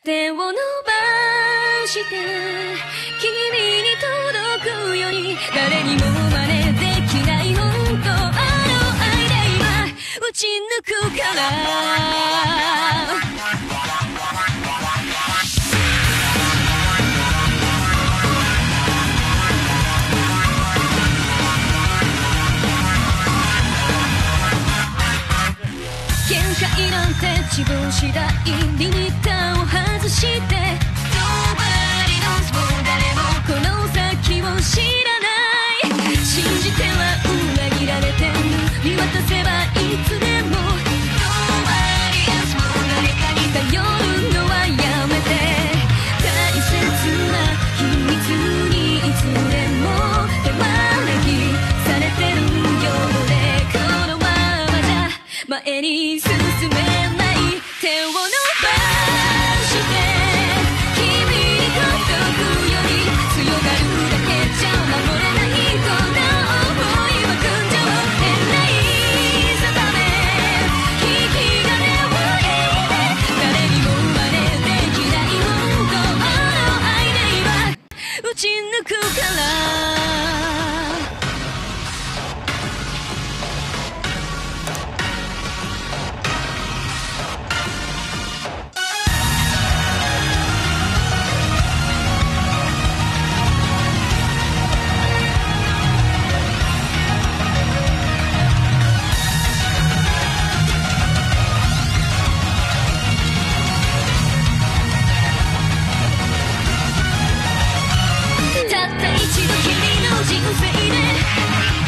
手を伸ばして君に届くように誰にも真似できない本当の愛で今打ち抜くから限界なんて自分次第リミッターを外して Nobody knows もう誰もこの先を知らない信じては裏切られてる見渡せばいつでも Nobody else もう誰かに頼るのはやめて大切な秘密にいつでも手招きされてるようでこのままじゃ前に進めない手を伸ばして君に届くより強がるだけじゃ守れないこんな想いは組んじゃえない定め引き金を入れて誰にも真似できない本当の愛で今打ち抜くからたった一度きりの人生で